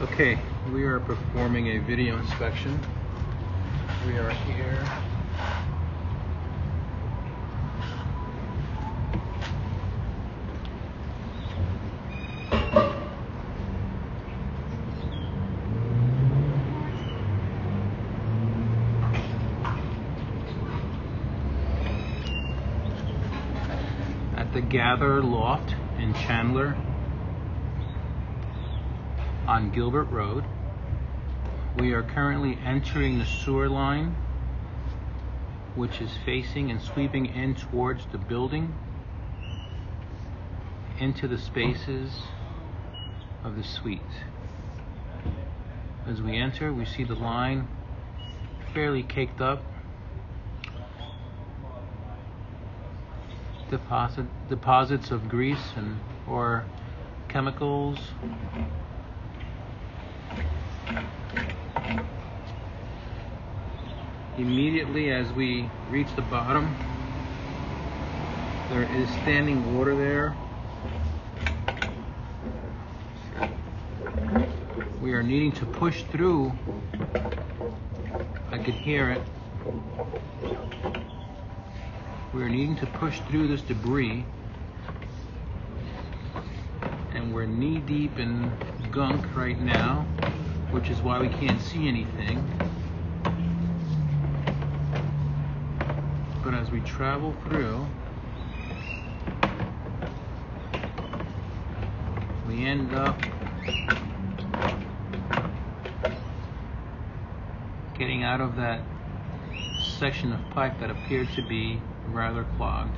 Okay, we are performing a video inspection. We are here at the Gather Loft in Chandler on Gilbert Road. We are currently entering the sewer line, which is facing and sweeping in towards the building, into the spaces of the suites. As we enter, we see the line fairly caked up. Deposits of grease or chemicals. Immediately as we reach the bottom, there is standing water there. We are needing to push through. I could hear it. We are needing to push through this debris, and we're knee deep in gunk right now, which is why we can't see anything. But as we travel through, we end up getting out of that section of pipe that appeared to be rather clogged.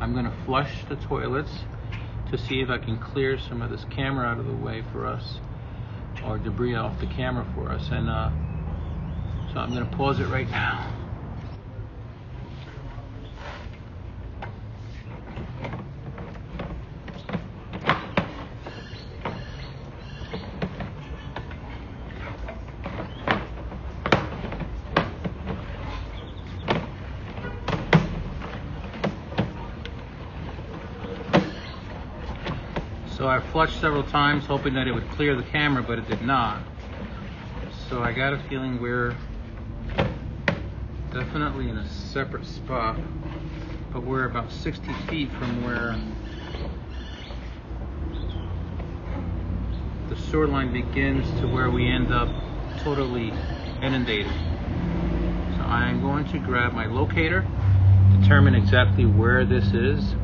I'm going to flush the toilets to see if I can clear some of this camera out of the way for us, or debris off the camera for us, and so I'm going to pause it right now. So I flushed several times hoping that it would clear the camera, but it did not. So I got a feeling we're definitely in a separate spot, but we're about 60 feet from where the sewer line begins to where we end up totally inundated. So I am going to grab my locator, determine exactly where this is,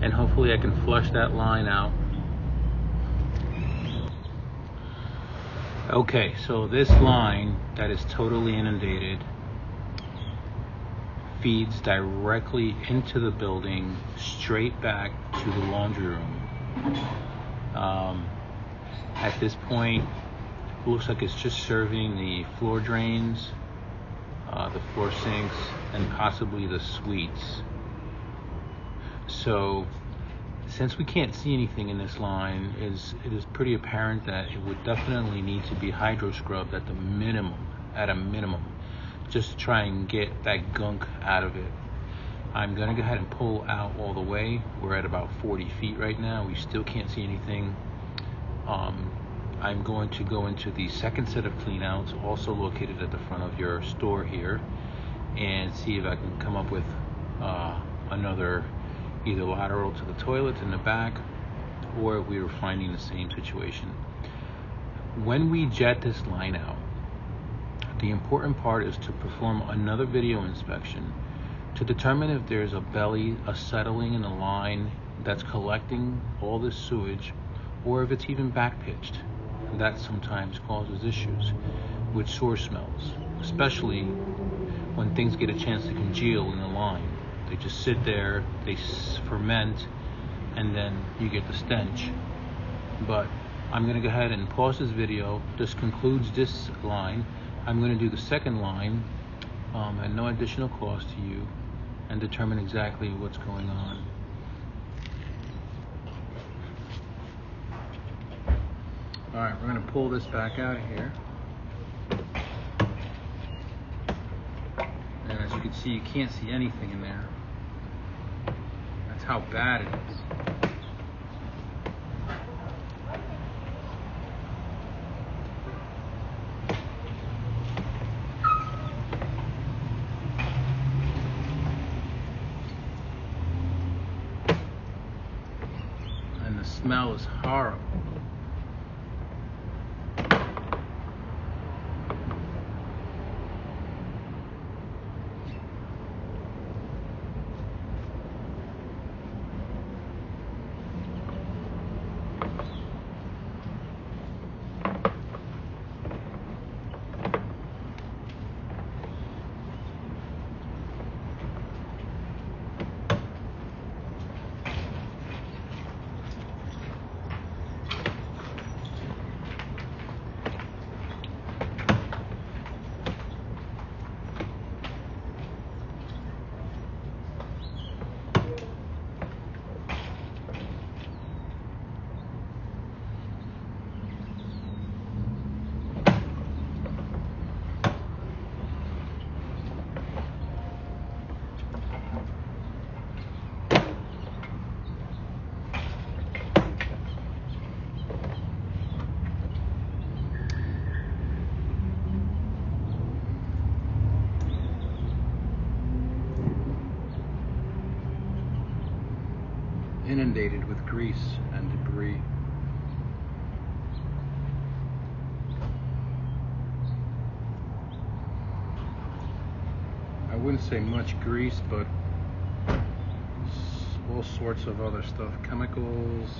and hopefully I can flush that line out. Okay, so this line that is totally inundated feeds directly into the building, straight back to the laundry room. At this point, it looks like it's just serving the floor drains, the floor sinks, and possibly the suites. So, since we can't see anything in this line, it is pretty apparent that it would definitely need to be hydro scrubbed at a minimum, just to try and get that gunk out of it. I'm gonna go ahead and pull out all the way. We're at about 40 feet right now. We still can't see anything. I'm going to go into the second set of cleanouts, also located at the front of your store here, and see if I can come up with another either lateral to the toilet in the back, or if we were finding the same situation. When we jet this line out, the important part is to perform another video inspection to determine if there's a settling in the line that's collecting all this sewage, or if it's even back pitched. That sometimes causes issues with sewer smells, especially when things get a chance to congeal in the line. They just sit there, they ferment, and then you get the stench. But I'm going to go ahead and pause this video. This concludes this line. I'm going to do the second line at no additional cost to you, and determine exactly what's going on. All right, we're going to pull this back out of here. And as you can see, you can't see anything in there. how bad it is. And the smell is horrible. Inundated with grease and debris. I wouldn't say much grease, but all sorts of other stuff, chemicals.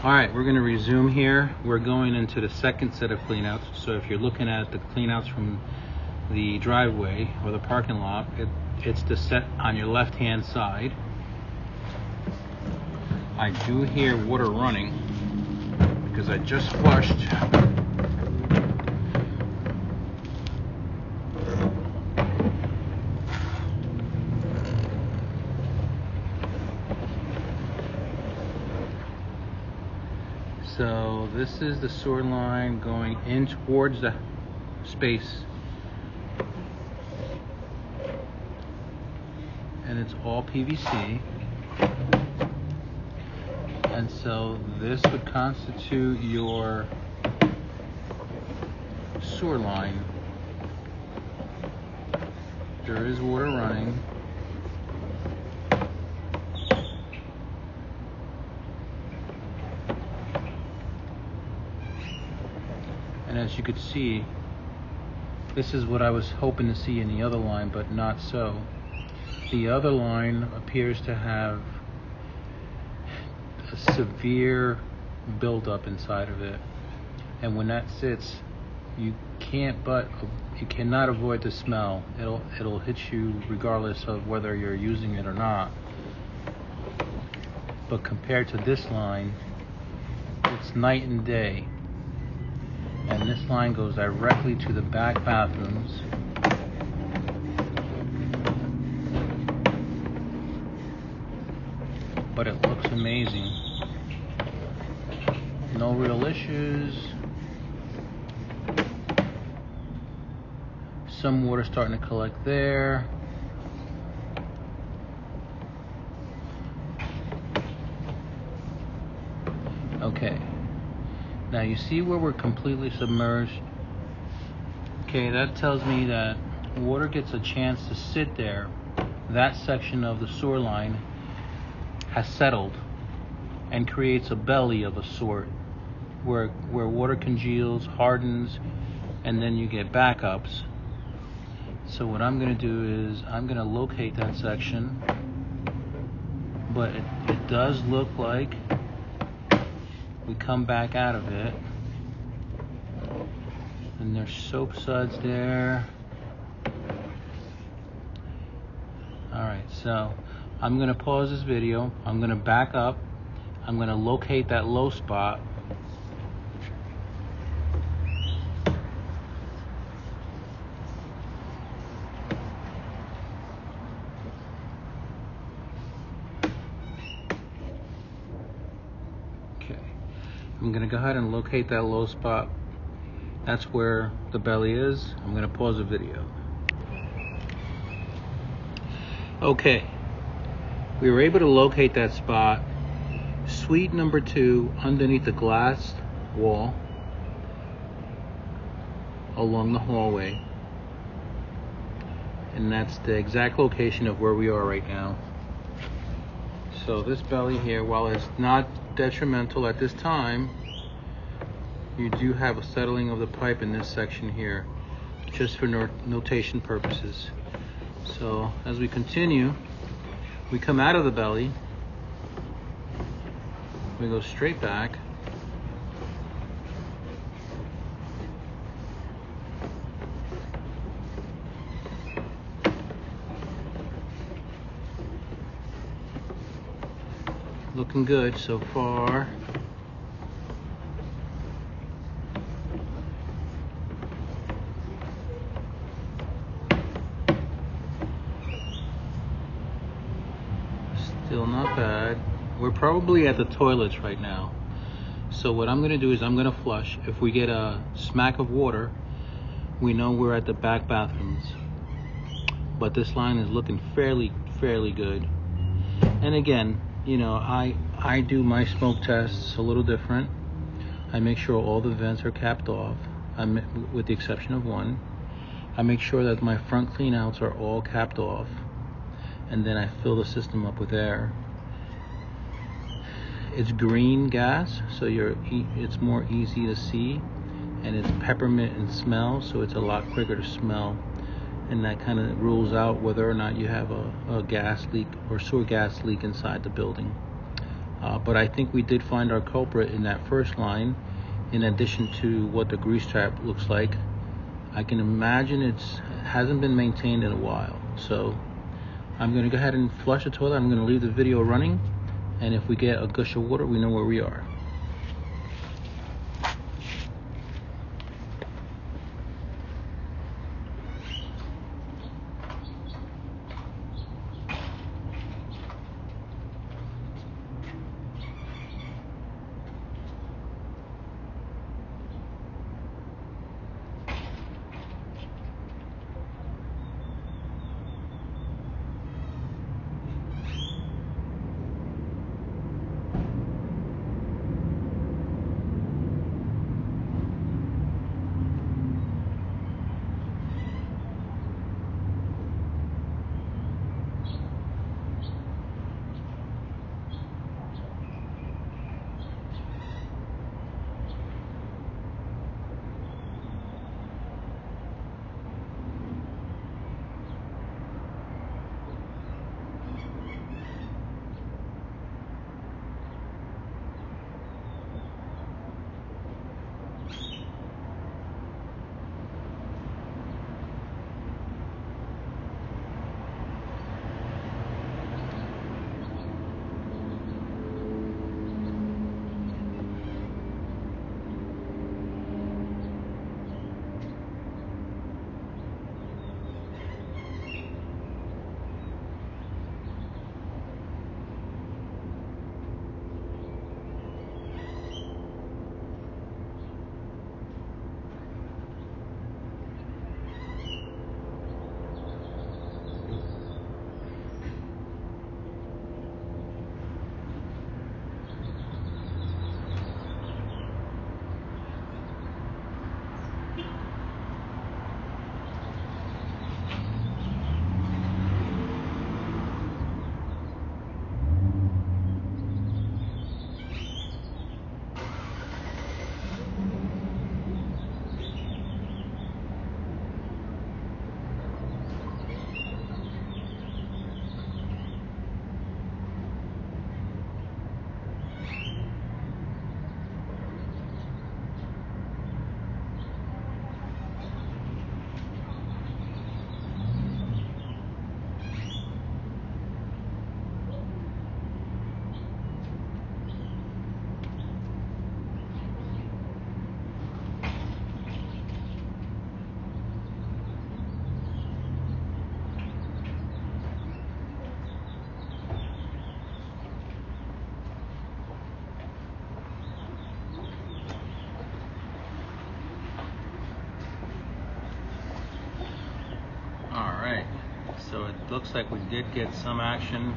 All right, we're going to resume here. We're going into the second set of cleanouts. So if you're looking at the cleanouts from the driveway or the parking lot, it's the set on your left-hand side. I do hear water running because I just flushed. So this is the sewer line going in towards the space. And it's all PVC. And so this would constitute your sewer line. There is water running. And as you could see, this is what I was hoping to see in the other line, but not so. The other line appears to have a severe buildup inside of it. And when that sits, you cannot avoid the smell. It'll hit you regardless of whether you're using it or not. But compared to this line, it's night and day. And this line goes directly to the back bathrooms. But it looks amazing. No real issues. Some water starting to collect there. Okay. Now you see where we're completely submerged? Okay, that tells me that water gets a chance to sit there. That section of the sewer line has settled and creates a belly of a sort where water congeals, hardens, and then you get backups. So what I'm going to do is I'm going to locate that section, but it does look like we come back out of it, and there's soap suds there. Alright, so I'm going to pause this video. I'm going to back up. I'm going to locate that low spot. Okay. I'm going to go ahead and locate that low spot. That's where the belly is. I'm going to pause the video. Okay. We were able to locate that spot. Suite number 2 underneath the glass wall along the hallway. And that's the exact location of where we are right now. So this belly here, while it's not detrimental at this time, you do have a settling of the pipe in this section here, just for notation purposes. So as we continue, we come out of the belly, we go straight back, looking good so far. Still not bad. We're probably at the toilets right now. So what I'm gonna do is I'm gonna flush. If we get a smack of water, we know we're at the back bathrooms. But this line is looking fairly good. And again, you know, I do my smoke tests a little different. I make sure all the vents are capped off, with the exception of one. I make sure that my front cleanouts are all capped off, and then I fill the system up with air. It's green gas, so it's more easy to see, and it's peppermint in smell, so it's a lot quicker to smell. and that kind of rules out whether or not you have a gas leak or sewer gas leak inside the building. But I think we did find our culprit in that first line. In addition to what the grease trap looks like, I can imagine it hasn't been maintained in a while. So I'm going to go ahead and flush the toilet. I'm going to leave the video running, and if we get a gush of water, we know where we are. Alright, so it looks like we did get some action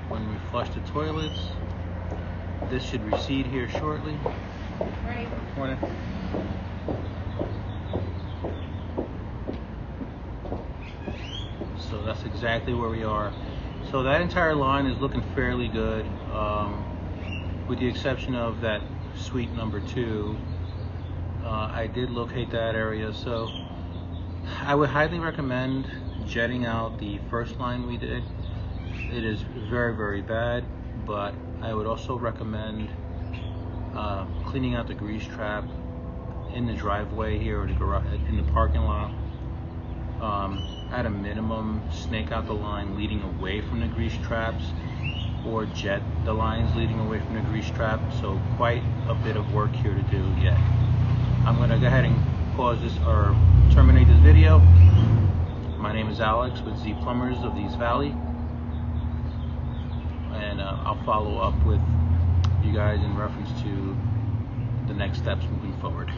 when we flushed the toilets. This should recede here shortly. Right. So that's exactly where we are. So that entire line is looking fairly good, with the exception of that suite number 2. I did locate that area, so I would highly recommend jetting out the first line we did. It is very, very bad, but I would also recommend cleaning out the grease trap in the driveway here, or the garage, in the parking lot. At a minimum, snake out the line leading away from the grease traps, or jet the lines leading away from the grease trap. So quite a bit of work here to do yet. I'm going to go ahead and pause this or terminate this video. My name is Alex with Z Plumbers of the East Valley, and I'll follow up with you guys in reference to the next steps moving forward.